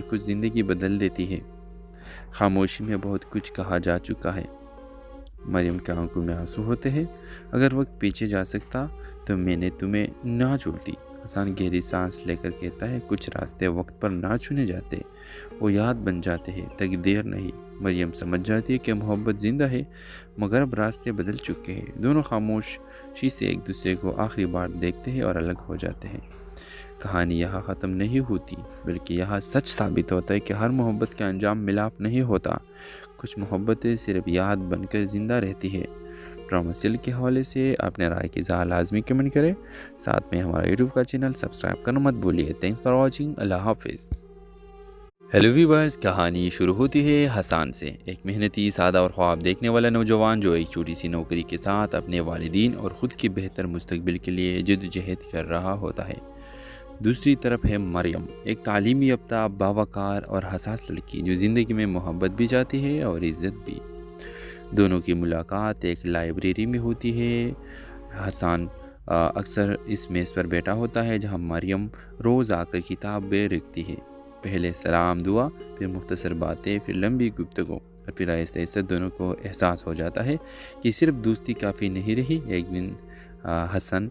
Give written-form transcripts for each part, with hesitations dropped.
کچھ زندگی بدل دیتی ہے۔ خاموشی میں بہت کچھ کہا جا چکا ہے۔ مریم کی آنکھوں میں آنسو ہوتے ہیں۔ اگر وقت پیچھے جا سکتا تو میں نے تمہیں نہ چھوڑتی۔ حسان گہری سانس لے کر کہتا ہے، کچھ راستے وقت پر نہ چنے جاتے، وہ یاد بن جاتے ہیں، تقدیر نہیں۔ مریم سمجھ جاتی ہے کہ محبت زندہ ہے، مگر اب راستے بدل چکے ہیں۔ دونوں خاموشی سے ایک دوسرے کو آخری بار دیکھتے ہیں اور الگ ہو جاتے ہیں۔ کہانی یہاں ختم نہیں ہوتی، بلکہ یہاں سچ ثابت ہوتا ہے کہ ہر محبت کا انجام ملاپ نہیں ہوتا۔ کچھ محبتیں صرف یاد بن کر زندہ رہتی ہے۔ ڈرامہ سیل کے حوالے سے اپنے رائے کی اظہار لازمی کمنٹ کریں، ساتھ میں ہمارا یوٹیوب کا چینل سبسکرائب کرنا مت بھولیے۔ تھینکس فار واچنگ، اللہ حافظ۔ ہیلو ویورز، کہانی شروع ہوتی ہے حسان سے، ایک محنتی، سادہ اور خواب دیکھنے والا نوجوان جو ایک چھوٹی سی نوکری کے ساتھ اپنے والدین اور خود کے بہتر مستقبل کے لیے جدوجہد کر رہا ہوتا ہے۔ دوسری طرف ہے مریم، ایک تعلیمی یافتہ، باوقار اور حساس لڑکی جو زندگی میں محبت بھی چاہتی ہے اور عزت بھی۔ دونوں کی ملاقات ایک لائبریری میں ہوتی ہے۔ حسان اکثر اس میز پر بیٹھا ہوتا ہے جہاں مریم روز آ کر کتابیں رکھتی ہے۔ پہلے سلام دعا، پھر مختصر باتیں، پھر لمبی گفتگو، اور پھر آہستہ آہستہ دونوں کو احساس ہو جاتا ہے کہ صرف دوستی کافی نہیں رہی۔ ایک دن حسن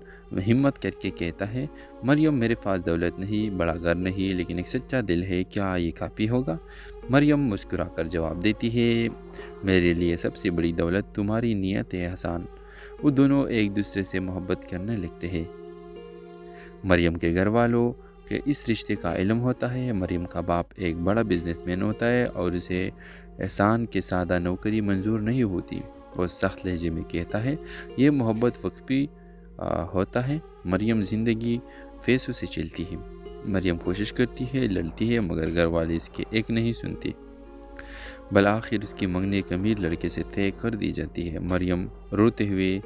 ہمت کر کے کہتا ہے، مریم میرے پاس دولت نہیں، بڑا گھر نہیں، لیکن ایک سچا دل ہے، کیا یہ کافی ہوگا؟ مریم مسکرا کر جواب دیتی ہے، میرے لیے سب سے بڑی دولت تمہاری نیت ہے حسن۔ وہ دونوں ایک دوسرے سے محبت کرنے لگتے ہیں۔ مریم کے گھر والوں کہ اس رشتے کا علم ہوتا ہے۔ مریم کا باپ ایک بڑا بزنس مین ہوتا ہے اور اسے احسان کے سادہ نوکری منظور نہیں ہوتی۔ وہ سخت لہجے میں کہتا ہے، یہ محبت وقفی ہوتا ہے۔ مریم زندگی فیصوں سے چلتی ہے۔ مریم کوشش کرتی ہے، لڑتی ہے، مگر گھر والے اس کے ایک نہیں سنتے۔ بالآخر اس کی منگنی ایک امیر لڑکے سے طے کر دی جاتی ہے۔ مریم روتے ہوئے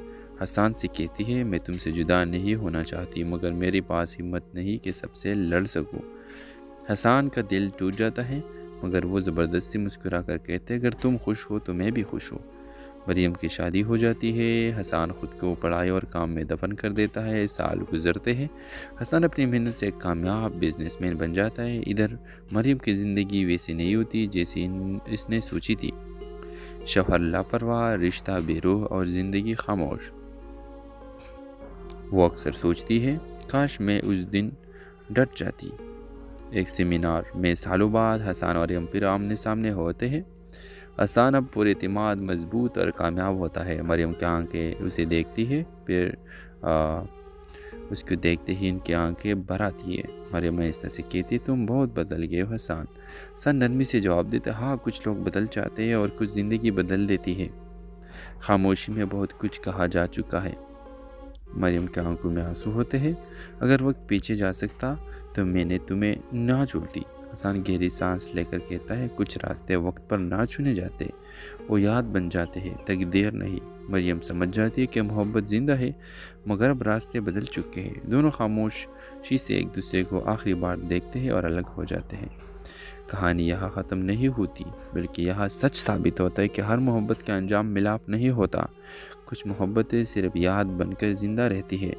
حسان سے کہتی ہے، میں تم سے جدا نہیں ہونا چاہتی، مگر میرے پاس ہمت نہیں کہ سب سے لڑ سکوں۔ حسان کا دل ٹوٹ جاتا ہے، مگر وہ زبردستی مسکرا کر کہتے، اگر تم خوش ہو تو میں بھی خوش ہوں۔ مریم کی شادی ہو جاتی ہے۔ حسان خود کو پڑھائی اور کام میں دفن کر دیتا ہے۔ سال گزرتے ہیں، حسان اپنی محنت سے ایک کامیاب بزنس مین بن جاتا ہے۔ ادھر مریم کی زندگی ویسی نہیں ہوتی جیسی اس نے سوچی تھی۔ شوہر لاپرواہ، رشتہ بے روح اور زندگی خاموش۔ وہ اکثر سوچتی ہے، کاش میں اس دن ڈٹ جاتی۔ ایک سیمینار میں سالوں بعد حسان اور مریم پھر آمنے سامنے ہوتے ہیں۔ حسان اب پر اعتماد، مضبوط اور کامیاب ہوتا ہے۔ مریم کی آنکھیں اسے دیکھتی ہے، پھر اس کو دیکھتے ہی ان کی آنکھیں بھر آتی ہے۔ مریم آہستہ سے کہتی، تم بہت بدل گئے ہو حسان۔ حسان نرمی سے جواب دیتا، ہاں کچھ لوگ بدل جاتے ہیں اور کچھ زندگی بدل دیتی ہے۔ خاموشی میں بہت کچھ کہا جا چکا ہے۔ مریم کی آنکھوں میں آنسو ہوتے ہیں۔ اگر وقت پیچھے جا سکتا تو میں نے تمہیں نہ چھوڑتی۔ حسان گہری سانس لے کر کہتا ہے، کچھ راستے وقت پر نہ چنے جاتے، وہ یاد بن جاتے ہیں، تقدیر نہیں۔ مریم سمجھ جاتی ہے کہ محبت زندہ ہے، مگر اب راستے بدل چکے ہیں۔ دونوں خاموشی سے ایک دوسرے کو آخری بار دیکھتے ہیں اور الگ ہو جاتے ہیں۔ کہانی یہاں ختم نہیں ہوتی، بلکہ یہاں سچ ثابت ہوتا ہے کہ ہر محبت کا انجام ملاپ نہیں ہوتا۔ کچھ محبتیں صرف یاد بن کر زندہ رہتی ہے۔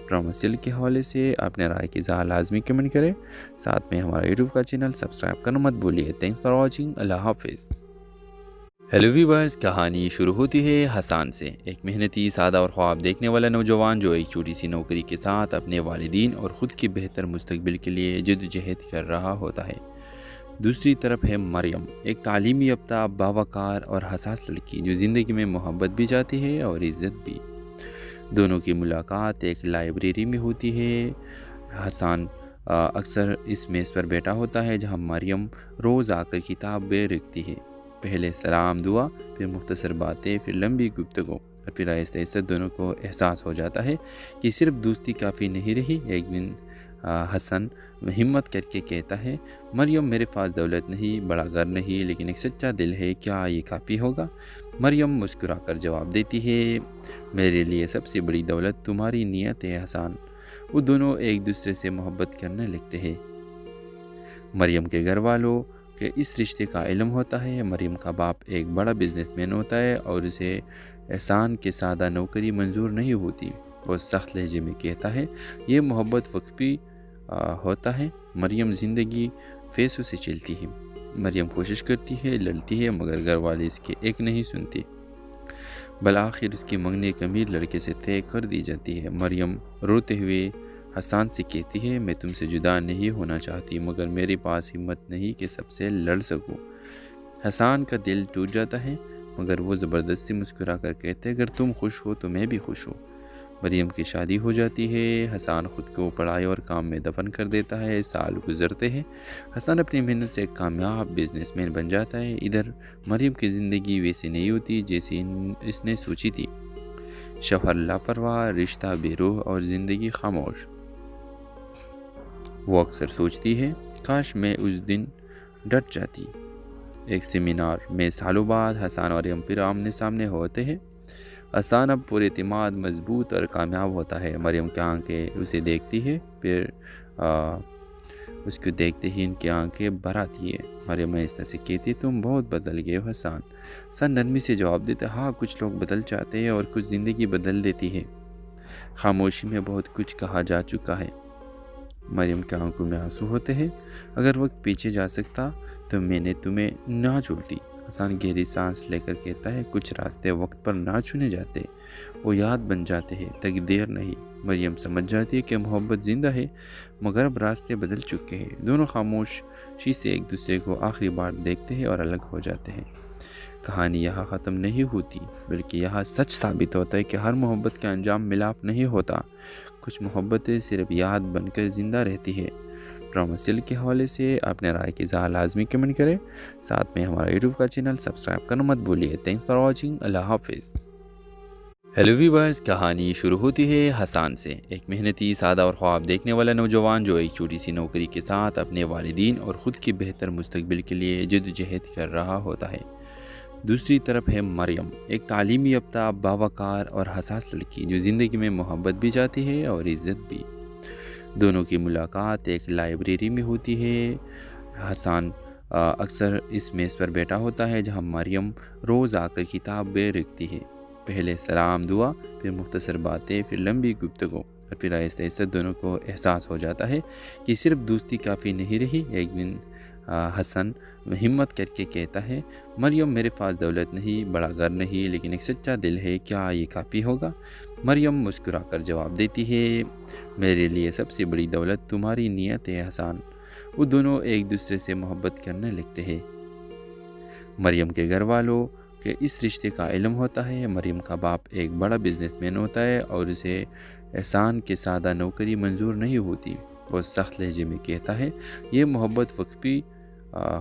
ڈرامہ سیل کے حوالے سے اپنے رائے کی اظہار لازمی کمنٹ کریں، ساتھ میں ہمارا یوٹیوب کا چینل سبسکرائب کرنا مت بھولیے۔ تھینکس فار واچنگ، اللہ حافظ۔ ہیلو ویورز، کہانی شروع ہوتی ہے حسان سے، ایک محنتی، سادہ اور خواب دیکھنے والا نوجوان جو ایک چھوٹی سی نوکری کے ساتھ اپنے والدین اور خود کے بہتر مستقبل کے لیے جدوجہد کر رہا ہوتا ہے۔ دوسری طرف ہے مریم، ایک تعلیمی یافتہ، باوقار اور حساس لڑکی جو زندگی میں محبت بھی چاہتی ہے اور عزت بھی۔ دونوں کی ملاقات ایک لائبریری میں ہوتی ہے۔ حسان اکثر اس میز پر بیٹھا ہوتا ہے جہاں مریم روز آ کر کتابیں رکھتی ہے۔ پہلے سلام دعا، پھر مختصر باتیں، پھر لمبی گفتگو، اور پھر آہستہ آہستہ دونوں کو احساس ہو جاتا ہے کہ صرف دوستی کافی نہیں رہی۔ ایک دن حسن ہمت کر کے کہتا ہے، مریم میرے پاس دولت نہیں، بڑا گھر نہیں، لیکن ایک سچا دل ہے، کیا یہ کافی ہوگا؟ مریم مسکرا کر جواب دیتی ہے، میرے لیے سب سے بڑی دولت تمہاری نیت ہے حسن۔ وہ دونوں ایک دوسرے سے محبت کرنے لگتے ہیں۔ مریم کے گھر والوں کہ اس رشتے کا علم ہوتا ہے۔ مریم کا باپ ایک بڑا بزنس مین ہوتا ہے اور اسے احسان کے سادہ نوکری منظور نہیں ہوتی۔ وہ سخت لہجے میں کہتا ہے، یہ محبت وقفی ہوتا ہے۔ مریم زندگی फैसलों से चलती है। मरियम कोशिश करती है, लड़ती है, मगर घर वाले इसके एक नहीं सुनते। बलाखिर उसकी मंगनी एक अमीर लड़के से तय कर दी जाती है। मरियम रोते हुए हसन से कहती है, मैं तुमसे जुदा नहीं होना चाहती, मगर मेरे पास हिम्मत नहीं कि सबसे लड़ सकूं। हसन का दिल टूट जाता है, मगर वो ज़बरदस्ती मुस्कुरा कर कहते, अगर तुम खुश हो तो मैं भी खुश हूँ। मरियम की शादी हो जाती है। हसन खुद को पढ़ाई और काम में दफन कर देता है। साल गुजरते हैं। हसन अपनी मेहनत से एक कामयाब बिजनेसमैन बन जाता है। इधर मरियम की ज़िंदगी वैसी नहीं होती जैसी इसने सोची थी। शौहर लापरवाह, रिश्ता बेरूह और ज़िंदगी खामोश। वो अक्सर सोचती है, काश मैं उस दिन डट जाती। एक सेमिनार में सालों बाद हसन और मरियम फिर आमने सामने होते हैं। हसन अब पूरे एतमाद मजबूत और कामयाब होता है। मरियम की आंखें उसे देखती है, फिर उसको देखते ही इनकी आंखें भर आती है। मरियम आहिस्ता से कहती है, तुम बहुत बदल गए हो हसन। हसन नरमी से जवाब देता है, हाँ, कुछ लोग बदल जाते हैं और कुछ ज़िंदगी बदल देती है। खामोशी में बहुत कुछ कहा जा चुका है। मरियम की आंखों में आंसू होते हैं। अगर वक्त पीछे जा सकता तो मैंने तुम्हें ना छोड़ती। हसन गहरी सांस लेकर कहता है, कुछ रास्ते वक्त पर ना चुने जाते, वो याद बन जाते हैं, तकदीर नहीं। मरियम समझ जाती है कि मोहब्बत जिंदा है, मगर अब रास्ते बदल चुके हैं। दोनों खामोशी से एक दूसरे को आखिरी बार देखते हैं और अलग हो जाते हैं। कहानी यहाँ ख़त्म नहीं होती, बल्कि यहाँ सच साबित होता है कि हर मोहब्बत का अंजाम मिलाप नहीं होता। कुछ मोहब्बतें सिर्फ याद बनकर ज़िंदा रहती है। ड्रामा सीरियल के हवाले से अपने राय की इज़हार लाजमी कमेंट करें। साथ में हमारा यूट्यूब का चैनल सब्सक्राइब करना मत भूलिए। Thanks for watching. अल्लाह हाफिज़। हेलो व्यूअर्स, कहानी शुरू होती है हसन से। एक मेहनती, सादा और ख्वाब देखने वाला नौजवान जो एक छोटी सी नौकरी के साथ अपने वालिदीन और ख़ुद की बेहतर मुस्तकबिल के लिए जद्दोजहद कर रहा होता है। दूसरी तरफ है मरियम, एक तालीमी याफ्ता, बावकार और हसास लड़की जो ज़िंदगी में मोहब्बत भी चाहती है और इज़्ज़त भी। दोनों की मुलाकात एक लाइब्रेरी में होती है। हसन अक्सर इस मेज़ पर बैठा होता है जहां मरियम रोज़ आकर किताबें रखती है। पहले सलाम दुआ, फिर मुख्तसर बातें, फिर लंबी गुफ्तगू, और फिर आहिस्ते आहिस्ते दोनों को एहसास हो जाता है कि सिर्फ दोस्ती काफ़ी नहीं रही। एक दिन हसन हिम्मत करके कहता है, मरियम, मेरे पास दौलत नहीं, बड़ा घर नहीं, लेकिन एक सच्चा दिल है, क्या ये काफ़ी होगा? मरियम मुस्कुरा कर जवाब देती है, मेरे लिए सबसे बड़ी दौलत तुम्हारी नीयत है हसन। वो दोनों एक दूसरे से मोहब्बत करने लगते हैं। मरियम के घर वालों के इस रिश्ते का इल्म होता है। मरियम का बाप एक बड़ा बिजनेसमैन होता है और उसे एहसान के सादा नौकरी मंजूर नहीं होती। वो सख्त लहजे में कहता है, ये मोहब्बत वक्फी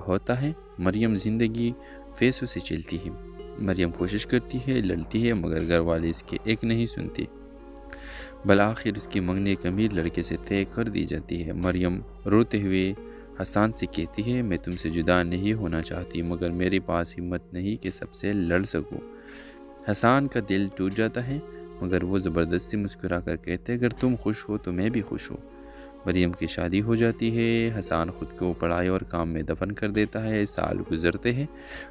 होता है। मरियम ज़िंदगी फैसलों से चलती है। मरियम कोशिश करती है, लड़ती है, मगर घर वाले इसके एक नहीं सुनते। बलाखिर उसकी मंगनी एक अमीर लड़के से तय कर दी जाती है। मरियम रोते हुए हसन से कहती है, मैं तुमसे जुदा नहीं होना चाहती, मगर मेरे पास हिम्मत नहीं कि सबसे लड़ सकूं। हसन का दिल टूट जाता है, मगर वो ज़बरदस्ती मुस्कुरा कर कहते, अगर तुम खुश हो तो मैं भी खुश हूँ। मरियम की शादी हो जाती है। हसन खुद को पढ़ाई और काम में दफन कर देता है। साल गुजरते हैं।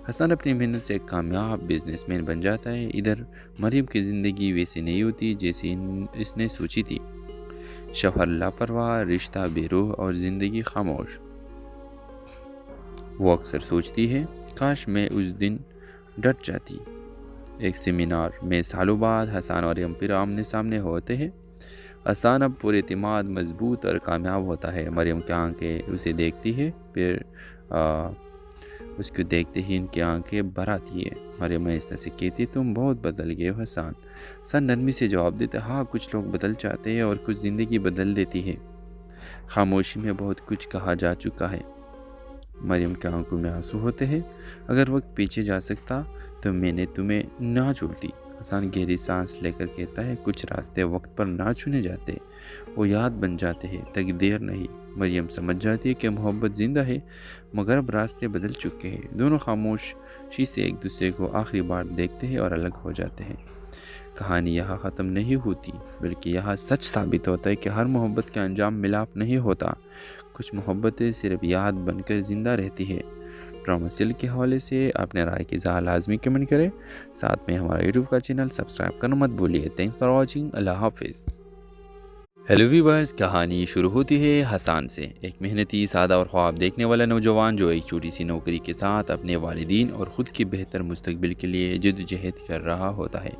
हसन अपनी मेहनत से एक कामयाब बिजनेसमैन बन जाता है। इधर मरियम की ज़िंदगी वैसी नहीं होती जैसी इसने सोची थी। शौहर लापरवाह, रिश्ता बेरूह और ज़िंदगी खामोश। वो अक्सर सोचती है, काश मैं उस दिन डट जाती। एक सेमिनार में सालों बाद हसन और मरियम फिर आमने सामने होते हैं। हसन अब पूरे एतमाद मजबूत और कामयाब होता है। मरियम की आंखें उसे देखती है, फिर उसको देखते ही इनकी आंखें भर आती है। मरियम आहिस्ता से कहती है, तुम बहुत बदल गए हो हसन। हसन नरमी से जवाब देता है, हाँ, कुछ लोग बदल जाते हैं और कुछ ज़िंदगी बदल देती है। खामोशी में बहुत कुछ कहा जा चुका है। मरियम की आंखों में आंसू होते हैं। अगर वक्त पीछे जा सकता तो मैंने तुम्हें ना छोड़ती। हसन गहरी सांस लेकर कहता है, कुछ रास्ते वक्त पर ना चुने जाते, वो याद बन जाते हैं, तकदीर नहीं। मरियम समझ जाती है कि मोहब्बत जिंदा है, मगर अब रास्ते बदल चुके हैं। दोनों खामोशी से एक दूसरे को आखिरी बार देखते हैं और अलग हो जाते हैं। कहानी यहाँ ख़त्म नहीं होती, बल्कि यहाँ सच साबित होता है कि हर मोहब्बत का अंजाम मिलाप नहीं होता। कुछ मोहब्बतें सिर्फ याद बनकर ज़िंदा रहती है। ड्रामा सीरियल के हवाले से अपने राय की इज़हार लाजमी कमेंट करें। साथ में हमारा यूट्यूब का चैनल सब्सक्राइब करना मत भूलिए। Thanks for watching. अल्लाह हाफिज़। हेलो व्यूअर्स, कहानी शुरू होती है हसन से। एक मेहनती, सादा और ख्वाब देखने वाला नौजवान जो एक छोटी सी नौकरी के साथ अपने वालिदीन और ख़ुद की बेहतर मुस्तकबिल के लिए जद्दोजहद कर रहा होता है।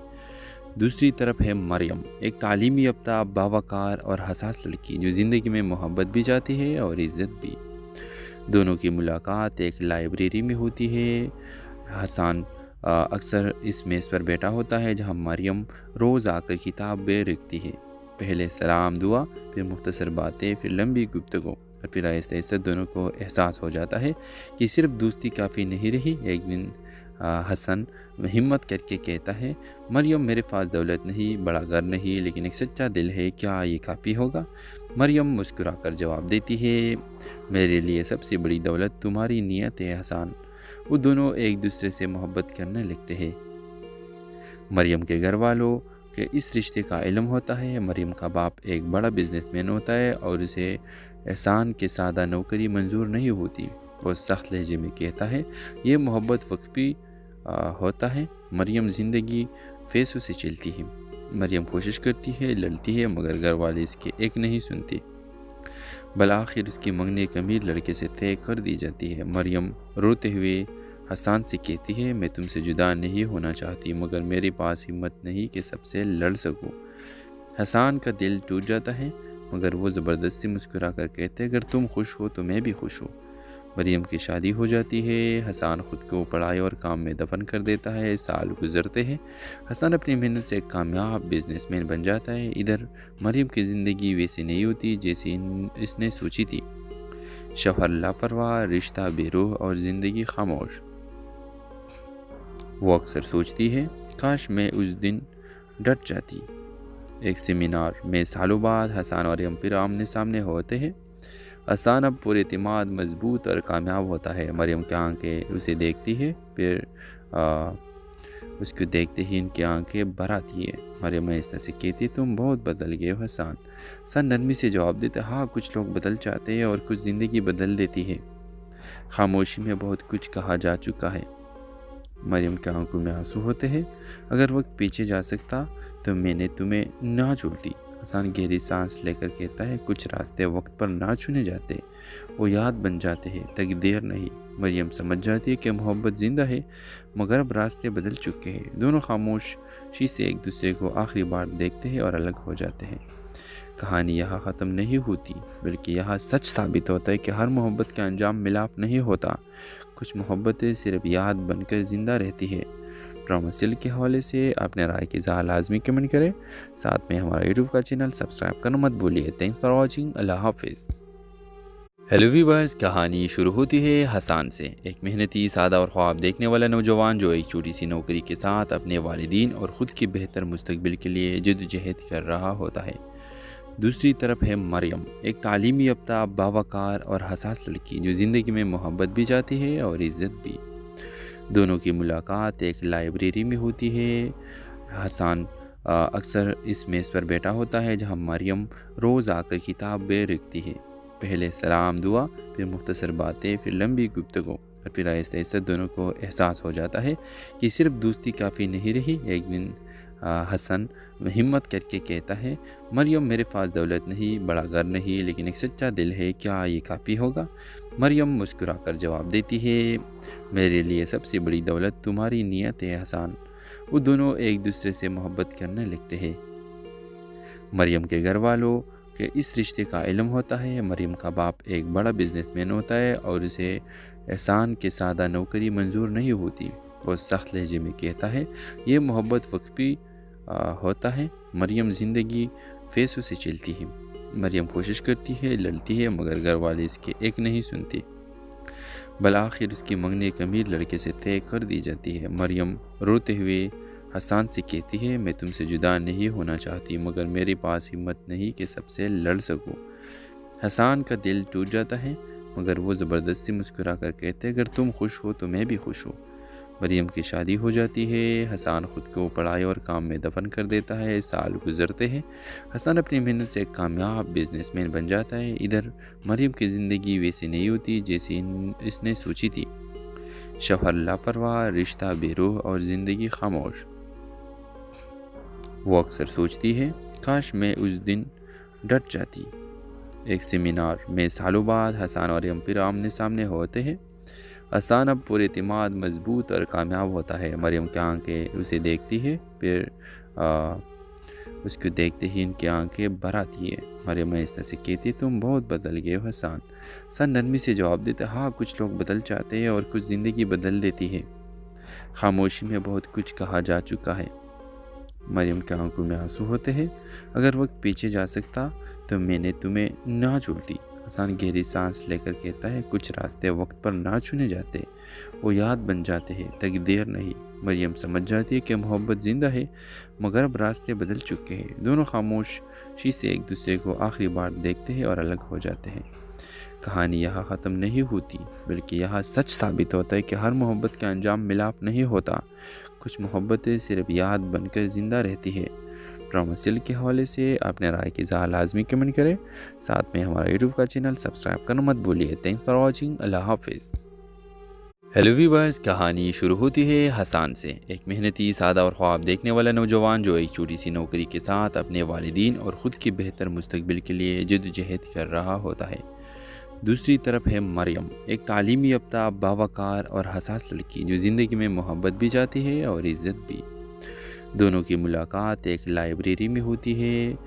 दूसरी तरफ है मरियम, एक तालीमी याफ्ता, बावकार और हसास लड़की जो ज़िंदगी में मोहब्बत भी चाहती है और इज़्ज़त भी। दोनों की मुलाकात एक लाइब्रेरी में होती है। हसन अक्सर इस मेज़ पर बैठा होता है जहाँ मरियम रोज़ आकर किताबें रखती है। पहले सलाम दुआ, फिर मुख्तसर बातें, फिर लंबी गुफ्तगू, और फिर आहिस्ते आहिस्ते दोनों को एहसास हो जाता है कि सिर्फ दोस्ती काफ़ी नहीं रही। एक दिन हसन हिम्मत करके कहता है, मरियम मेरे पास दौलत नहीं, बड़ा घर नहीं, लेकिन एक सच्चा दिल है, क्या ये काफ़ी होगा? मरियम मुस्कुराकर जवाब देती है, मेरे लिए सबसे बड़ी दौलत तुम्हारी नीयत है हसन। वो दोनों एक दूसरे से मोहब्बत करने लगते हैं। मरियम के घर वालों के इस रिश्ते का इल्म होता है। मरियम का बाप एक बड़ा बिजनेसमैन होता है और उसे एहसान के सादा नौकरी मंजूर नहीं होती। वो सख्त लहजे में कहता है, ये मोहब्बत वक्फी होता है। मरियम ज़िंदगी फैसों से चलती है। मरियम कोशिश करती है, लड़ती है, मगर घर वाले इसके एक नहीं सुनते। बलाखिर उसकी मंगनी एक अमीर लड़के से तय कर दी जाती है। मरियम रोते हुए हसन से कहती है, मैं तुमसे जुदा नहीं होना चाहती, मगर मेरे पास हिम्मत नहीं कि सबसे लड़ सकूं। हसन का दिल टूट जाता है, मगर वो ज़बरदस्ती मुस्कुरा कर कहते, अगर तुम खुश हो तो मैं भी खुश हूँ। मरियम की शादी हो जाती है। हसन ख़ुद को पढ़ाई और काम में दफन कर देता है। साल गुजरते हैं। हसन अपनी मेहनत से एक कामयाब बिजनेसमैन बन जाता है। इधर मरियम की ज़िंदगी वैसी नहीं होती जैसी इसने सोची थी। शौहर लापरवाह, रिश्ता बेरूह और ज़िंदगी खामोश। वो अक्सर सोचती है, काश मैं उस दिन डट जाती। एक सेमिनार में सालों बाद हसन और मरियम फिर आमने सामने होते हैं। हसन अब पूरे एतमाद, मजबूत और कामयाब होता है। मरियम की आंखें उसे देखती है, फिर उसको देखते ही इनकी आंखें भर आती है। मरियम इस तरह से कहती, तुम बहुत बदल गए हो हसन। हसन नरमी से जवाब देता, हाँ, कुछ लोग बदल जाते हैं और कुछ ज़िंदगी बदल देती है। खामोशी में बहुत कुछ कहा जा चुका है। मरियम की आंखों में आंसू होते हैं। अगर वक्त पीछे जा सकता तो मैंने तुम्हें ना छोड़ती। हसन गहरी सांस लेकर कहता है, कुछ रास्ते वक्त पर ना चुने जाते, वो याद बन जाते हैं, तकदीर नहीं। मरियम समझ जाती है कि मोहब्बत जिंदा है, मगर अब रास्ते बदल चुके हैं। दोनों खामोशी से एक दूसरे को आखिरी बार देखते हैं और अलग हो जाते हैं। कहानी यहाँ ख़त्म नहीं होती, बल्कि यहाँ सच साबित होता है कि हर मोहब्बत का अंजाम मिलाप नहीं होता। कुछ मोहब्बतें सिर्फ याद बनकर ज़िंदा रहती है। ड्रामा सीरियल के हवाले से अपने राय की इज़हार लाजमी कमेंट करें। साथ में हमारा यूट्यूब का चैनल सब्सक्राइब करना मत भूलिए। Thanks for watching. अल्लाह हाफिज़। हेलो व्यूअर्स, कहानी शुरू होती है हसन से। एक मेहनती, सादा और ख्वाब देखने वाला नौजवान जो एक छोटी सी नौकरी के साथ अपने वालिदीन और ख़ुद की बेहतर मुस्तकबिल के लिए जद्दोजहद कर रहा होता है। दूसरी तरफ है मरियम, एक तालीमी याफ्ता, बावकार और हसास लड़की जो ज़िंदगी में मोहब्बत भी चाहती है और इज़्ज़त भी। दोनों की मुलाकात एक लाइब्रेरी में होती है। हसन अक्सर इस मेज़ पर बैठा होता है जहाँ मरियम रोज़ आकर किताबें रखती है। पहले सलाम दुआ, फिर मुख्तसर बातें, फिर लंबी गुफ्तगू, और फिर आहिस्ते आहिस्ते दोनों को एहसास हो जाता है कि सिर्फ दोस्ती काफ़ी नहीं रही। एक दिन हसन हिम्मत करके कहता है, मरियम मेरे पास दौलत नहीं, बड़ा घर नहीं, लेकिन एक सच्चा दिल है, क्या ये काफ़ी होगा? मरियम मुस्कुराकर जवाब देती है, मेरे लिए सबसे बड़ी दौलत तुम्हारी नीयत है हसन। वो दोनों एक दूसरे से मोहब्बत करने लगते हैं। मरियम के घर वालों के इस रिश्ते का इल्म होता है। मरियम का बाप एक बड़ा बिजनेसमैन होता है और उसे एहसान के सादा नौकरी मंजूर नहीं होती। वो सख्त लहजे में कहता है, ये मोहब्बत वक्फी होता है। मरियम ज़िंदगी फैसों से चलती है। मरियम कोशिश करती है, लड़ती है, मगर घर वाले इसके एक नहीं सुनते। बलाखिर उसकी मंगनी एक अमीर लड़के से तय कर दी जाती है। मरियम रोते हुए हसन से कहती है, मैं तुमसे जुदा नहीं होना चाहती, मगर मेरे पास हिम्मत नहीं कि सबसे लड़ सकूं। हसन का दिल टूट जाता है, मगर वो ज़बरदस्ती मुस्कुरा कर कहते, अगर तुम खुश हो तो मैं भी खुश हूँ। मरियम की शादी हो जाती है। हसन ख़ुद को पढ़ाई और काम में दफन कर देता है। साल गुजरते हैं। हसन अपनी मेहनत से एक कामयाब बिजनेसमैन बन जाता है। इधर मरियम की ज़िंदगी वैसी नहीं होती जैसी इसने सोची थी। शौहर लापरवाह, रिश्ता बेरूह और ज़िंदगी खामोश। वो अक्सर सोचती है, काश मैं उस दिन डट जाती। एक सेमिनार में सालों बाद हसन और मरियम फिर आमने सामने होते हैं। हसन अब पूरे एतमाद मजबूत और कामयाब होता है। मरियम की आंखें उसे देखती है, फिर उसको देखते ही इनकी आंखें भर आती है। मरियम आहिस्ता से कहती, तुम बहुत बदल गए हो हसन। हसन नरमी से जवाब देता, हाँ कुछ लोग बदल जाते हैं और कुछ ज़िंदगी बदल देती है। खामोशी में बहुत कुछ कहा जा चुका है। मरियम की आंखों में आंसू होते हैं। अगर वक्त पीछे जा सकता तो मैंने तुम्हें ना चुनती। हसन गहरी सांस लेकर कहता है, कुछ रास्ते वक्त पर ना चुने जाते, वो याद बन जाते हैं, तकदीर नहीं। मरियम समझ जाती है कि मोहब्बत ज़िंदा है, मगर अब रास्ते बदल चुके हैं। दोनों खामोशी से एक दूसरे को आखिरी बार देखते हैं और अलग हो जाते हैं। कहानी यहाँ ख़त्म नहीं होती, बल्कि यहाँ सच साबित होता है कि हर मोहब्बत का अंजाम मिलाप नहीं होता। कुछ मोहब्बतें सिर्फ याद बनकर ज़िंदा रहती है। ड्रामा सीरियल के हवाले से अपने राय की इज़हार लाजमी कमेंट करें। साथ में हमारा यूट्यूब का चैनल सब्सक्राइब करना मत भूलिए। Thanks for watching. अल्लाह हाफिज़। हेलो व्यूअर्स, कहानी शुरू होती है हसन से। एक मेहनती, सादा और ख्वाब देखने वाला नौजवान जो एक छोटी सी नौकरी के साथ अपने वालिदीन और ख़ुद की बेहतर मुस्तकबिल के लिए जद्दोजहद कर रहा होता है। दूसरी तरफ है मरियम, एक तालीमी याफ्ता, बावकार और हसास लड़की जो ज़िंदगी में मोहब्बत भी चाहती है और इज़्ज़त भी। दोनों की मुलाकात एक लाइब्रेरी में होती है।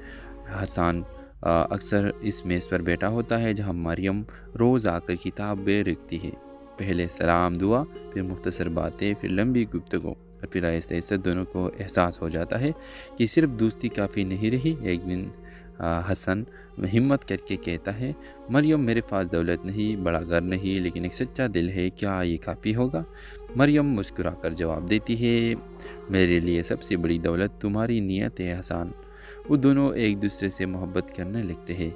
हसन अक्सर इस मेज़ पर बैठा होता है जहाँ मरियम रोज़ आकर किताबें रखती है। पहले सलाम दुआ, फिर मुख्तसर बातें, फिर लंबी गुफ्तगू, और फिर आहिस्ता आहिस्ता दोनों को एहसास हो जाता है कि सिर्फ दोस्ती काफ़ी नहीं रही। एक दिन हसन हिम्मत करके कहता है, मरियम मेरे पास दौलत नहीं, बड़ा घर नहीं, लेकिन एक सच्चा दिल है, क्या ये काफ़ी होगा? मरियम मुस्कुराकर जवाब देती है, मेरे लिए सबसे बड़ी दौलत तुम्हारी नीयत है हसन। वो दोनों एक दूसरे से मोहब्बत करने लगते हैं।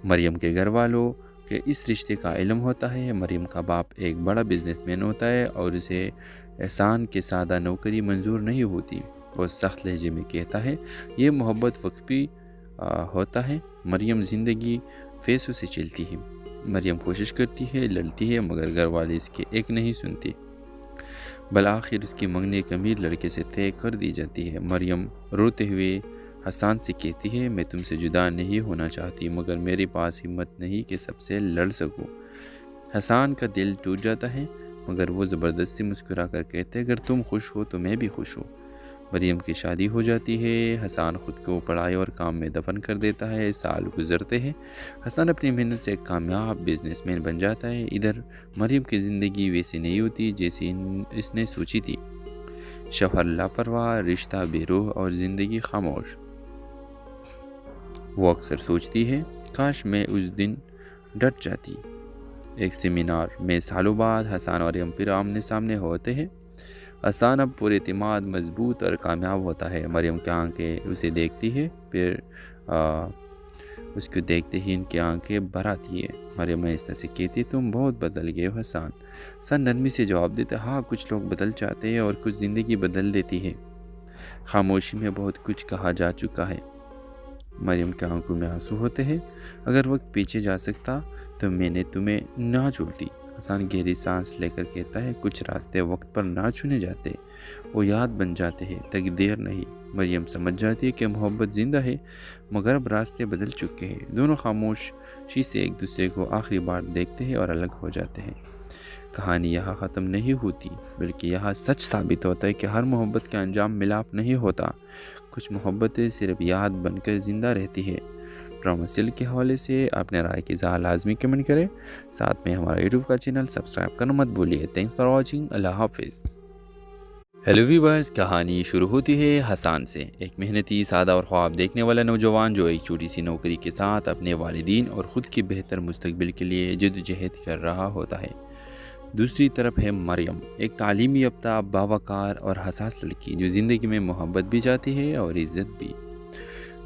मरियम के घर वालों के इस रिश्ते का इल्म होता है। मरियम का बाप एक बड़ा बिजनेसमैन होता है और उसे एहसान के सादा नौकरी मंजूर नहीं होती। वो सख्त लहजे में कहता है, ये मोहब्बत वक्फी होता है। मरियम ज़िंदगी फैसों से चलती है। मरियम कोशिश करती है, लड़ती है, मगर घर वाले इसके एक नहीं सुनते। बलाखिर उसकी मंगनी एक अमीर लड़के से तय कर दी जाती है। मरियम रोते हुए हसन से कहती है, मैं तुमसे जुदा नहीं होना चाहती, मगर मेरे पास हिम्मत नहीं कि सबसे लड़ सकूं। हसन का दिल टूट जाता है, मगर वो ज़बरदस्ती मुस्कुरा कर कहते, अगर तुम खुश हो तो मैं भी खुश हूँ। मरियम की शादी हो जाती है। हसन ख़ुद को पढ़ाई और काम में दफन कर देता है। साल गुजरते हैं। हसन अपनी मेहनत से एक कामयाब बिजनेसमैन बन जाता है। इधर मरियम की ज़िंदगी वैसी नहीं होती जैसी इसने सोची थी। शौहर लापरवाह, रिश्ता बेरूह और ज़िंदगी खामोश। वो अक्सर सोचती है, काश मैं उस दिन डट जाती। एक सेमिनार में सालों बाद हसन और मरियम फिर आमने सामने होते हैं। हसन अब पूरे एतमाद मजबूत और कामयाब होता है। मरियम की आंखें उसे देखती है, फिर उसको देखते ही इनकी आंखें भर आती है। मरियम आहिस्ता से कहती, तुम बहुत बदल गए हो हसन। हसन नरमी से जवाब देता, हाँ कुछ लोग बदल जाते हैं और कुछ ज़िंदगी बदल देती है। खामोशी में बहुत कुछ कहा जा चुका है। मरियम की आंखों में आंसू होते हैं। अगर वक्त पीछे जा सकता तो मैंने तुम्हें ना चुनती। हसन गहरी सांस लेकर कहता है, कुछ रास्ते वक्त पर ना चुने जाते, वो याद बन जाते हैं, तकदीर नहीं। मरियम समझ जाती है कि मोहब्बत ज़िंदा है, मगर अब रास्ते बदल चुके हैं। दोनों खामोशी से एक दूसरे को आखिरी बार देखते हैं और अलग हो जाते हैं। कहानी यहाँ ख़त्म नहीं होती, बल्कि यहाँ सच साबित होता है कि हर मोहब्बत का अंजाम मिलाप नहीं होता। कुछ मोहब्बतें सिर्फ याद बनकर ज़िंदा रहती है। ड्रामा सीरियल के हवाले से अपने राय की इज़हार लाजमी कमेंट करें। साथ में हमारा यूट्यूब का चैनल सब्सक्राइब करना मत भूलिए। Thanks for watching. अल्लाह हाफिज़। हेलो व्यूअर्स, कहानी शुरू होती है हसन से। एक मेहनती, सादा और ख्वाब देखने वाला नौजवान जो एक छोटी सी नौकरी के साथ अपने वालिदीन और ख़ुद की बेहतर मुस्तकबिल के लिए जद्दोजहद कर रहा होता है। दूसरी तरफ है मरियम, एक तालीमी याफ्ता, बावकार और हसास लड़की जो ज़िंदगी में मोहब्बत भी चाहती है और इज़्ज़त भी।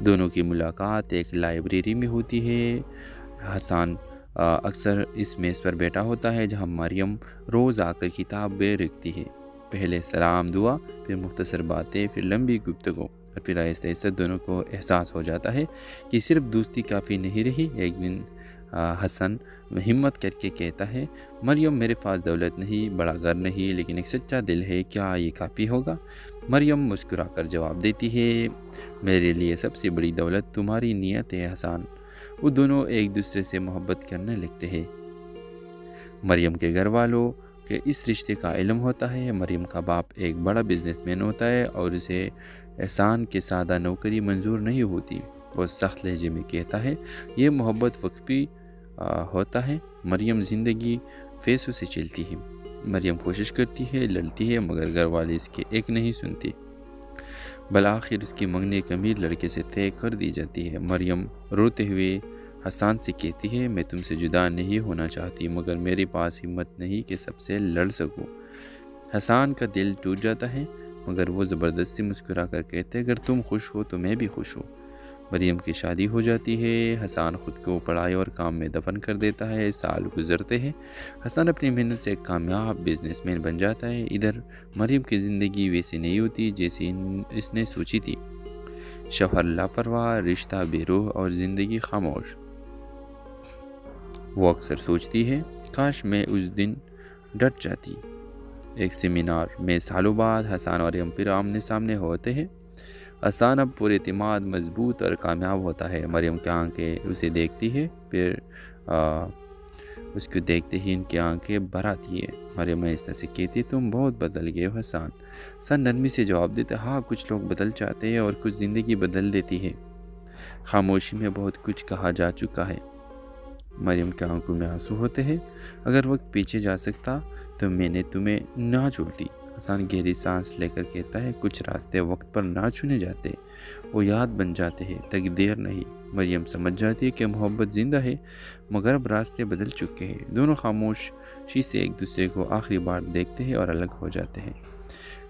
दोनों की मुलाकात एक लाइब्रेरी में होती है। हसन अक्सर इस मेज़ पर बैठा होता है जहाँ मरियम रोज़ आकर किताबें रखती है। पहले सलाम दुआ, फिर मुख्तसर बातें, फिर लंबी गुफ्तगू, और फिर आहिस्ता आहिस्ता दोनों को एहसास हो जाता है कि सिर्फ दोस्ती काफ़ी नहीं रही। एक दिन हसन हिम्मत करके कहता है, मरियम मेरे पास दौलत नहीं, बड़ा घर नहीं, लेकिन एक सच्चा दिल है, क्या ये काफ़ी होगा? मरियम मुस्कुराकर जवाब देती है, मेरे लिए सबसे बड़ी दौलत तुम्हारी नीयत है हसन। वो दोनों एक दूसरे से मोहब्बत करने लगते हैं। मरियम के घर वालों के इस रिश्ते का इल्म होता है। मरियम का बाप एक बड़ा बिजनेसमैन होता है और उसे एहसान के सादा नौकरी मंजूर नहीं होती। वो सख्त लहजे में कहता है, ये मोहब्बत वक्फी होता है। मरियम ज़िंदगी फैसों से चलती है। मरियम कोशिश करती है, लड़ती है, मगर घर वाले इसके एक नहीं सुनते। बल आखिर उसकी मंगनी एक अमीर लड़के से तय कर दी जाती है। मरियम रोते हुए हसन से कहती है, मैं तुमसे जुदा नहीं होना चाहती, मगर मेरे पास हिम्मत नहीं कि सबसे लड़ सकूं। हसन का दिल टूट जाता है, मगर वो ज़बरदस्ती मुस्कुरा कर कहते, अगर तुम खुश हो तो मैं भी खुश हूँ। मरियम की शादी हो जाती है। हसन ख़ुद को पढ़ाई और काम में दफन कर देता है। साल गुजरते हैं। हसन अपनी मेहनत से एक कामयाब बिजनेसमैन बन जाता है। इधर मरियम की ज़िंदगी वैसी नहीं होती जैसी इसने सोची थी। शौहर लापरवाह, रिश्ता बेरूह और ज़िंदगी खामोश। वो अक्सर सोचती है, काश मैं उस दिन डट जाती। एक सेमिनार में सालों बाद हसन और मरियम फिर आमने सामने होते हैं। हसन अब पूरे एतमाद मजबूत और कामयाब होता है। मरियम की आंखें उसे देखती है, फिर उसको देखते ही इनकी आंखें भर आती है। मरियम इस तरह से कहती है, तुम बहुत बदल गए हो हसन। हसन नरमी से जवाब देते, हाँ कुछ लोग बदल जाते हैं और कुछ ज़िंदगी बदल देती है। खामोशी में बहुत कुछ कहा जा चुका है। मरियम की आंखों में आंसू होते हैं। अगर वक्त पीछे जा सकता तो मैंने तुम्हें ना छोड़ती। हसन गहरी सांस लेकर कहता है, कुछ रास्ते वक्त पर ना चुने जाते, वो याद बन जाते हैं, तकदीर नहीं। मरियम समझ जाती है कि मोहब्बत जिंदा है, मगर अब रास्ते बदल चुके हैं। दोनों खामोशी से एक दूसरे को आखिरी बार देखते हैं और अलग हो जाते हैं।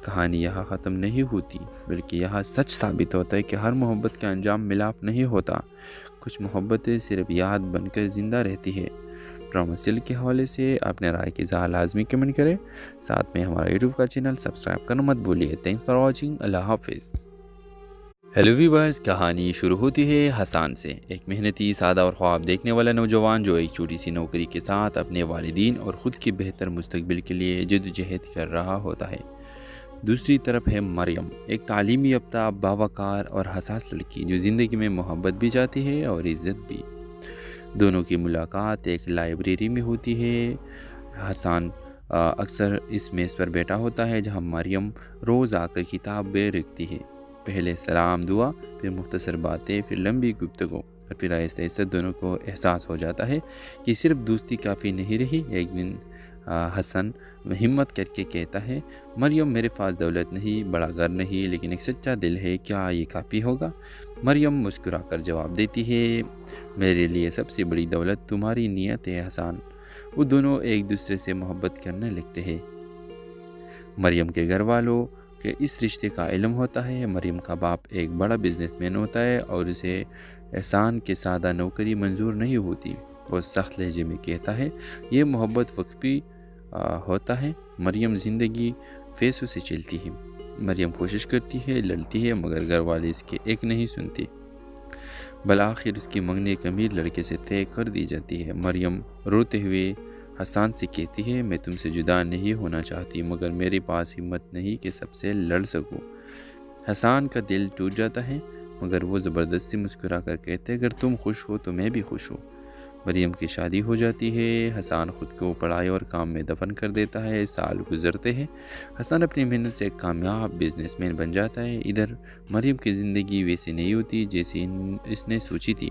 कहानी यहाँ ख़त्म नहीं होती, बल्कि यहाँ सच साबित होता है कि हर मोहब्बत का अंजाम मिलाप नहीं होता। कुछ मोहब्बतें सिर्फ याद बनकर ज़िंदा रहती है। ड्रामा सीरियल के हवाले से अपने राय की इज़हार लाजमी कमेंट करें। साथ में हमारा यूट्यूब का चैनल सब्सक्राइब करना मत भूलिए। Thanks for watching. अल्लाह हाफिज़। हेलो व्यूअर्स, कहानी शुरू होती है हसन से। एक मेहनती, सादा और ख्वाब देखने वाला नौजवान जो एक छोटी सी नौकरी के साथ अपने वालिदीन और ख़ुद की बेहतर मुस्तकबिल के लिए जद्दोजहद कर रहा होता है। दूसरी तरफ है मरियम, एक तालीमी याफ्ता, बावकार और हसास लड़की जो ज़िंदगी में मोहब्बत भी चाहती है और इज़्ज़त भी। दोनों की मुलाकात एक लाइब्रेरी में होती है। हसन अक्सर इस मेज़ पर बैठा होता है जहां मरियम रोज़ आकर किताबें रखती है। पहले सलाम दुआ, फिर मुख्तसर बातें, फिर लंबी गुफ्तगू, और फिर आहिस्ते आहिस्ते दोनों को एहसास हो जाता है कि सिर्फ दोस्ती काफ़ी नहीं रही। एक दिन हसन हिम्मत करके कहता है, मरियम मेरे पास दौलत नहीं, बड़ा घर नहीं, लेकिन एक सच्चा दिल है, क्या ये काफ़ी होगा? मरियम मुस्कुराकर जवाब देती है, मेरे लिए सबसे बड़ी दौलत तुम्हारी नीयत है हसन। वो दोनों एक दूसरे से मोहब्बत करने लगते हैं। मरियम के घर वालों के इस रिश्ते का इल्म होता है। मरियम का बाप एक बड़ा बिजनेसमैन होता है और उसे एहसान के सादा नौकरी मंजूर नहीं होती। वो सख्त लहजे में कहता है, ये मोहब्बत वक्फी होता है। मरियम ज़िंदगी फैसों से चलती है। मरियम कोशिश करती है, लड़ती है, मगर घर वाले इसके एक नहीं सुनते। बल आखिर उसकी मंगनी एक अमीर लड़के से तय कर दी जाती है। मरियम रोते हुए हसन से कहती है, मैं तुमसे जुदा नहीं होना चाहती, मगर मेरे पास हिम्मत नहीं कि सबसे लड़ सकूं। हसन का दिल टूट जाता है, मगर वो ज़बरदस्ती मुस्कुरा कर कहते, अगर तुम खुश हो तो मैं भी खुश हूँ। मरियम की शादी हो जाती है। हसन ख़ुद को पढ़ाई और काम में दफन कर देता है। साल गुजरते हैं। हसन अपनी मेहनत से एक कामयाब बिजनेसमैन बन जाता है। इधर मरियम की ज़िंदगी वैसी नहीं होती जैसी इसने सोची थी।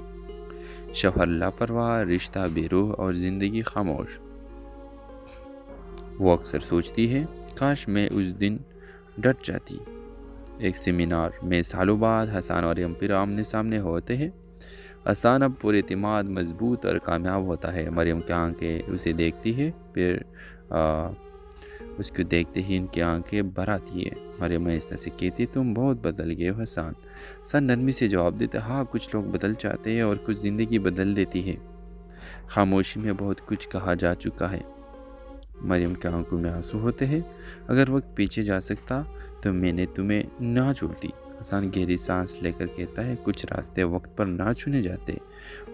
शौहर लापरवाह, रिश्ता बेरूह और ज़िंदगी खामोश। वो अक्सर सोचती है, काश मैं उस दिन डट जाती। एक सेमिनार में सालों बाद हसन और मरियम फिर आमने सामने होते हैं। हसन अब पूरे एतमाद मजबूत और कामयाब होता है। मरियम की आंखें उसे देखती है, फिर उसको देखते ही इनकी आंखें भर आती है। मरियम इस तरह से कहती, तुम बहुत बदल गए हो हसन। हसन नरमी से जवाब देते, हाँ कुछ लोग बदल जाते हैं और कुछ ज़िंदगी बदल देती है। खामोशी में बहुत कुछ कहा जा चुका है। मरियम की आंखों में आंसू होते हैं। अगर वक्त पीछे जा सकता तो मैंने तुम्हें ना छोड़ती। हसन गहरी सांस लेकर कहता है, कुछ रास्ते वक्त पर ना चुने जाते,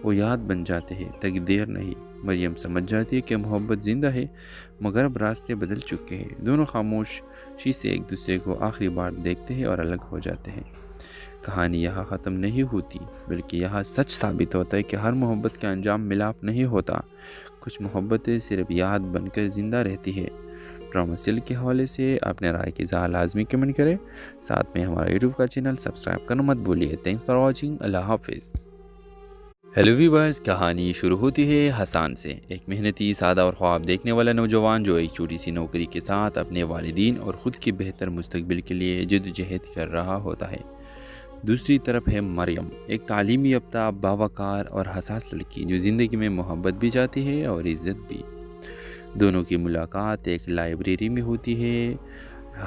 وہ یاد بن جاتے ہیں تک دیر نہیں۔ مریم سمجھ جاتی ہے کہ محبت زندہ ہے مگر اب راستے بدل چکے ہیں۔ دونوں خاموشی سے ایک دوسرے کو آخری بار دیکھتے ہیں اور الگ ہو جاتے ہیں۔ کہانی یہاں ختم نہیں ہوتی بلکہ یہاں سچ ثابت ہوتا ہے کہ ہر محبت کا انجام ملاپ نہیں ہوتا۔ کچھ محبتیں صرف یاد بن کر زندہ رہتی ہے۔ ڈرامہ سیل کے حوالے سے اپنے رائے کی اظہار لازمی کمنٹ کریں، ساتھ میں ہمارا یوٹیوب کا چینل سبسکرائب کرنا مت بھولیے۔ تھینکس فار واچنگ، اللہ حافظ۔ ہیلو ویورز، کہانی شروع ہوتی ہے حسان سے، ایک محنتی، سادہ اور خواب دیکھنے والا نوجوان جو ایک چھوٹی سی نوکری کے ساتھ اپنے والدین اور خود کی بہتر مستقبل کے لیے جدوجہد کر رہا ہوتا ہے۔ دوسری طرف ہے مریم، ایک تعلیمی یافتہ، باوقار اور حساس لڑکی جو زندگی میں محبت بھی چاہتی ہے اور عزت بھی۔ دونوں کی ملاقات ایک لائبریری میں ہوتی ہے۔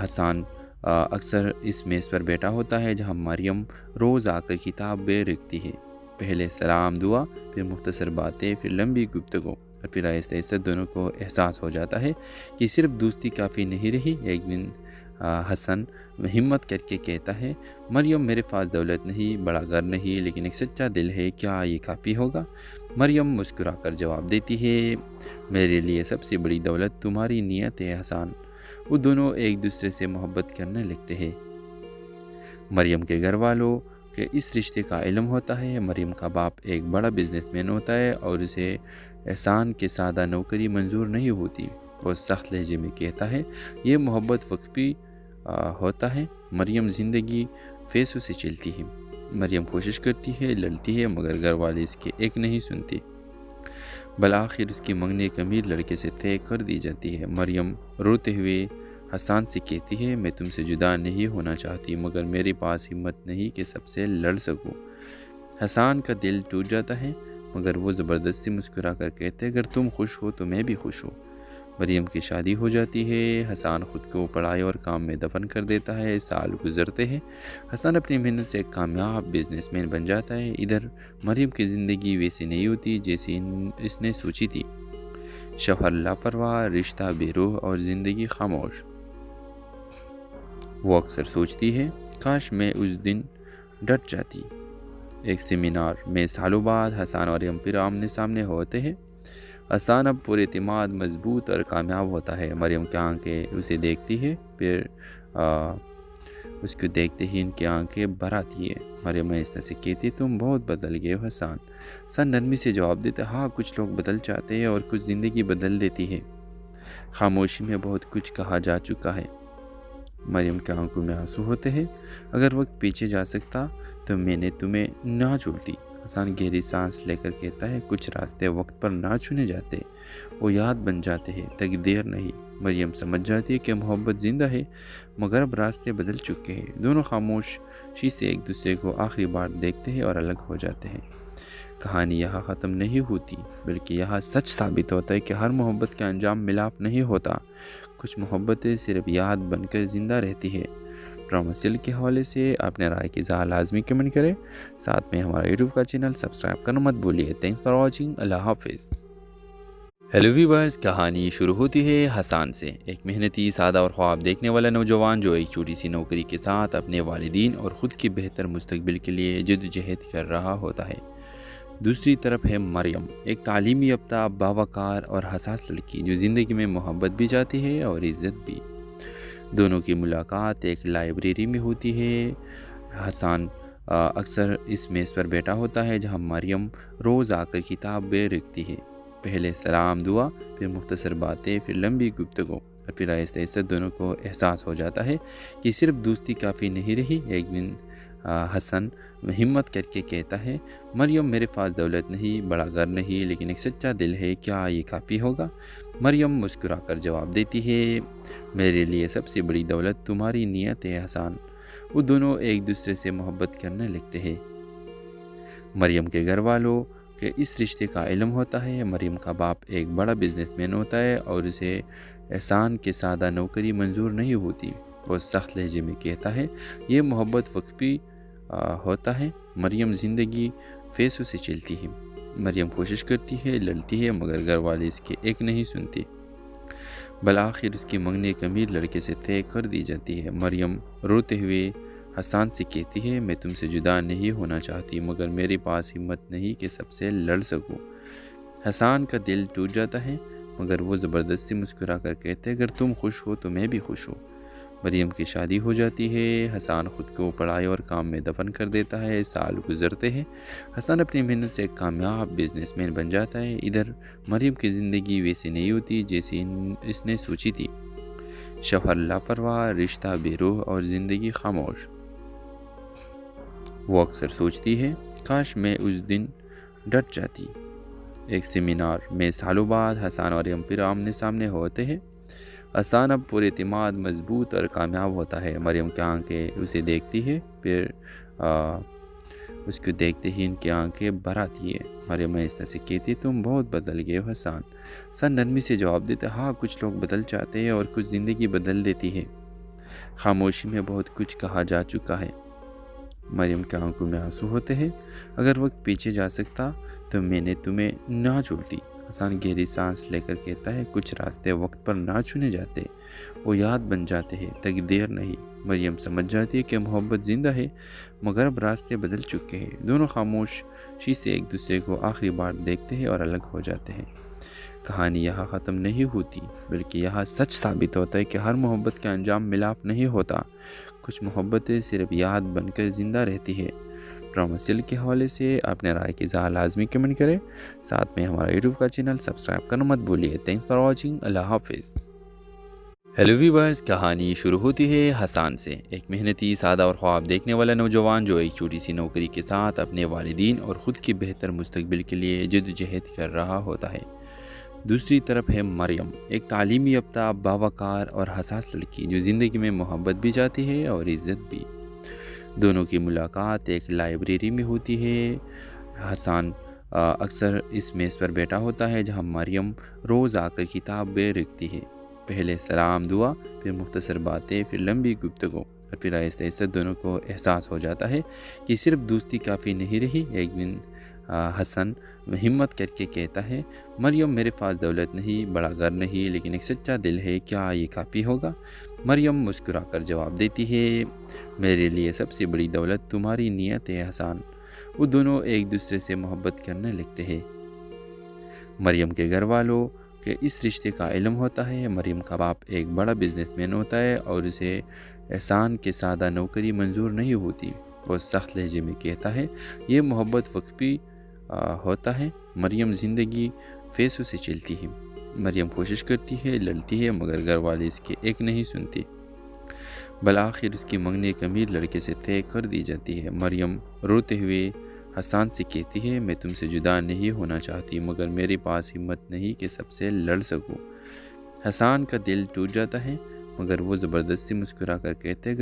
حسان اکثر اس میز پر بیٹھا ہوتا ہے جہاں مریم روز آ کر کتابیں رکھتی ہے۔ پہلے سلام، دعا، پھر مختصر باتیں، پھر لمبی گفتگو، اور پھر آہستہ آہستہ دونوں کو احساس ہو جاتا ہے کہ صرف دوستی کافی نہیں رہی۔ ایک دن حسن ہمت کر کے کہتا ہے، مریم میرے پاس دولت نہیں، بڑا گھر نہیں، لیکن ایک سچا دل ہے، کیا یہ کافی ہوگا؟ مریم مسکرا کر جواب دیتی ہے، میرے لیے سب سے بڑی دولت تمہاری نیت ہے حسن۔ وہ دونوں ایک دوسرے سے محبت کرنے لگتے ہیں۔ مریم کے گھر والوں کہ اس رشتے کا علم ہوتا ہے۔ مریم کا باپ ایک بڑا بزنس مین ہوتا ہے اور اسے احسان کے سادہ نوکری منظور نہیں ہوتی۔ وہ سخت لہجے میں کہتا ہے، یہ محبت وقفی ہوتا ہے۔ مریم زندگی فیصوں سے چلتی ہے۔ مریم کوشش کرتی ہے، لڑتی ہے، مگر گھر والے اس کے ایک نہیں سنتے۔ بالآخر اس کی منگنی ایک امیر لڑکے سے طے کر دی جاتی ہے۔ مریم روتے ہوئے حسان سے کہتی ہے، میں تم سے جدا نہیں ہونا چاہتی، مگر میرے پاس ہمت نہیں کہ سب سے لڑ سکوں۔ حسان کا دل ٹوٹ جاتا ہے، مگر وہ زبردستی مسکرا کر کہتے، اگر تم خوش ہو تو میں بھی خوش ہوں۔ مریم کی شادی ہو جاتی ہے۔ حسان خود کو پڑھائی اور کام میں دفن کر دیتا ہے۔ سال گزرتے ہیں، حسان اپنی محنت سے ایک کامیاب بزنس مین بن جاتا ہے۔ ادھر مریم کی زندگی ویسی نہیں ہوتی جیسی اس نے سوچی تھی۔ شوہر لاپرواہ، رشتہ بے روح اور زندگی خاموش۔ وہ اکثر سوچتی ہے، کاش میں اس دن ڈٹ جاتی۔ ایک سیمینار میں سالوں بعد حسان اور مریم پھر آمنے سامنے ہوتے ہیں۔ حسان اب پورے اعتماد، مضبوط اور کامیاب ہوتا ہے۔ مریم کی آنکھیں اسے دیکھتی ہے، پھر اس کو دیکھتے ہی ان کی آنکھیں بھر آتی ہے۔ مریم آہستہ سے کہتی، تم بہت بدل گئے ہو حسان۔ حسان نرمی سے جواب دیتا، ہاں کچھ لوگ بدل جاتے ہیں اور کچھ زندگی بدل دیتی ہے۔ خاموشی میں بہت کچھ کہا جا چکا ہے۔ مریم کے آنکھوں میں آنسو ہوتے ہیں، اگر وقت پیچھے جا سکتا تو میں نے تمہیں نہ چھوڑتی۔ حسان گہری سانس لے کر کہتا ہے، کچھ راستے وقت پر نہ چنے جاتے، وہ یاد بن جاتے ہیں تک دیر نہیں۔ مریم سمجھ جاتی ہے کہ محبت زندہ ہے مگر اب راستے بدل چکے ہیں۔ دونوں خاموشی سے ایک دوسرے کو آخری بار دیکھتے ہیں اور الگ ہو جاتے ہیں۔ کہانی یہاں ختم نہیں ہوتی بلکہ یہاں سچ ثابت ہوتا ہے کہ ہر محبت کا انجام ملاپ نہیں ہوتا۔ کچھ محبتیں صرف یاد بن کر زندہ رہتی ہے۔ ڈرامہ سیل کے حوالے سے اپنے رائے کی اظہار لازمی کمنٹ کریں، ساتھ میں ہمارا یوٹیوب کا چینل سبسکرائب کرنا مت بھولیے۔ تھینکس فار واچنگ، اللہ حافظ۔ ہیلو ویورز، کہانی شروع ہوتی ہے حسان سے، ایک محنتی، سادہ اور خواب دیکھنے والا نوجوان جو ایک چھوٹی سی نوکری کے ساتھ اپنے والدین اور خود کی بہتر مستقبل کے لیے جدوجہد کر رہا ہوتا ہے۔ دوسری طرف ہے مریم، ایک تعلیمی یافتہ، باوقار اور حساس لڑکی جو زندگی میں محبت بھی چاہتی ہے اور عزت بھی۔ دونوں کی ملاقات ایک لائبریری میں ہوتی ہے۔ حسان اکثر اس میز پر بیٹھا ہوتا ہے جہاں مریم روز آ کر کتابیں رکھتی ہے۔ پہلے سلام، دعا، پھر مختصر باتیں، پھر لمبی گفتگو، اور پھر آہستہ آہستہ دونوں کو احساس ہو جاتا ہے کہ صرف دوستی کافی نہیں رہی۔ ایک دن حسن ہمت کر کے کہتا ہے، مریم میرے پاس دولت نہیں، بڑا گھر نہیں، لیکن ایک سچا دل ہے، کیا یہ کافی ہوگا؟ مریم مسکرا کر جواب دیتی ہے، میرے لیے سب سے بڑی دولت تمہاری نیت ہے حسن۔ وہ دونوں ایک دوسرے سے محبت کرنے لگتے ہیں۔ مریم کے گھر والوں کہ اس رشتے کا علم ہوتا ہے۔ مریم کا باپ ایک بڑا بزنس مین ہوتا ہے اور اسے احسان کے سادہ نوکری منظور نہیں ہوتی۔ وہ سخت لہجے میں کہتا ہے، یہ محبت وقفی ہوتا ہے۔ مریم زندگی فیصوں سے چلتی ہے۔ مریم کوشش کرتی ہے، لڑتی ہے، مگر گھر والے اس کے ایک نہیں سنتے۔ بالآخر اس کی منگنی ایک امیر لڑکے سے طے کر دی جاتی ہے۔ مریم روتے ہوئے حسان سے کہتی ہے میں تم سے جدا نہیں ہونا چاہتی مگر میرے پاس ہمت نہیں کہ سب سے لڑ سکوں۔ حسان کا دل ٹوٹ جاتا ہے مگر وہ زبردستی مسکرا کر کہتے اگر تم خوش ہو تو میں بھی خوش ہوں۔ مریم کی شادی ہو جاتی ہے۔ حسان خود کو پڑھائی اور کام میں دفن کر دیتا ہے۔ سال گزرتے ہیں۔ حسان اپنی محنت سے ایک کامیاب بزنس مین بن جاتا ہے۔ ادھر مریم کی زندگی ویسی نہیں ہوتی جیسی اس نے سوچی تھی۔ شوہر لاپرواہ، رشتہ بے روح اور زندگی خاموش۔ وہ اکثر سوچتی ہے کاش میں اس دن ڈٹ جاتی۔ ایک سیمینار میں سالوں بعد حسان اور مریم پھر آمنے سامنے ہوتے ہیں۔ حسان اب پر اعتماد، مضبوط اور کامیاب ہوتا ہے۔ مریم کی آنکھیں اسے دیکھتی ہے، پھر اس کو دیکھتے ہی ان کی آنکھیں بھر آتی ہے۔ مریم آہستہ سے کہتی تم بہت بدل گئے ہو حسان۔ حسان نرمی سے جواب دیتا ہاں کچھ لوگ بدل جاتے ہیں اور کچھ زندگی بدل دیتی ہے۔ خاموشی میں بہت کچھ کہا جا چکا ہے۔ مریم کی آنکھوں میں آنسو ہوتے ہیں۔ اگر وقت پیچھے جا سکتا تو میں نے تمہیں نہ چھوڑتی۔ حسان گہری سانس لے کر کہتا ہے کچھ راستے وقت پر نہ چنے جاتے، وہ یاد بن جاتے ہیں، تقدیر نہیں۔ مریم سمجھ جاتی ہے کہ محبت زندہ ہے مگر اب راستے بدل چکے ہیں۔ دونوں خاموشی سے ایک دوسرے کو آخری بار دیکھتے ہیں اور الگ ہو جاتے ہیں۔ کہانی یہاں ختم نہیں ہوتی بلکہ یہاں سچ ثابت ہوتا ہے کہ ہر محبت کا انجام ملاپ نہیں ہوتا۔ کچھ محبتیں صرف یاد بن کر زندہ رہتی ہے۔ ڈرامہ سیل کے حوالے سے اپنے رائے کی اظہار لازمی کمنٹ کریں، ساتھ میں ہمارا یوٹیوب کا چینل سبسکرائب کرنا مت بھولیے۔ Thanks for watching. اللہ حافظ۔ ہیلو ویورز، کہانی شروع ہوتی ہے حسان سے۔ ایک محنتی، سادہ اور خواب دیکھنے والا نوجوان جو ایک چھوٹی سی نوکری کے ساتھ اپنے والدین اور خود کی بہتر مستقبل کے لیے جدوجہد کر رہا ہوتا ہے۔ دوسری طرف ہے مریم، ایک تعلیمی یافتہ، باوقار اور حساس لڑکی جو زندگی میں محبت بھی چاہتی ہے اور عزت بھی۔ دونوں کی ملاقات ایک لائبریری میں ہوتی ہے۔ حسان اکثر اس میز پر بیٹھا ہوتا ہے جہاں مریم روز آ کر کتابیں رکھتی ہے۔ پہلے سلام، دعا، پھر مختصر باتیں، پھر لمبی گفتگو، اور پھر آہستہ آہستہ دونوں کو احساس ہو جاتا ہے کہ صرف دوستی کافی نہیں رہی۔ ایک دن حسن ہمت کر کے کہتا ہے مریم میرے پاس دولت نہیں، بڑا گھر نہیں، لیکن ایک سچا دل ہے، کیا یہ کافی ہوگا؟ مریم مسکرا کر جواب دیتی ہے میرے لیے سب سے بڑی دولت تمہاری نیت ہے حسان۔ وہ دونوں ایک دوسرے سے محبت کرنے لگتے ہیں۔ مریم کے گھر والوں کے اس رشتے کا علم ہوتا ہے۔ مریم کا باپ ایک بڑا بزنس مین ہوتا ہے اور اسے حسان کے سادہ نوکری منظور نہیں ہوتی۔ وہ سخت لہجے میں کہتا ہے یہ محبت وقتی ہوتا ہے، مریم زندگی فیصوں سے چلتی ہے۔ مریم کوشش کرتی ہے، لڑتی ہے مگر گھر والے اس کے ایک نہیں سنتے۔ بالآخر اس کی منگنی ایک امیر لڑکے سے طے کر دی جاتی ہے۔ مریم روتے ہوئے حسان سے کہتی ہے میں تم سے جدا نہیں ہونا چاہتی مگر میرے پاس ہمت نہیں کہ سب سے لڑ سکوں۔ حسان کا دل ٹوٹ جاتا ہے مگر وہ زبردستی مسکرا کر کہتے اگر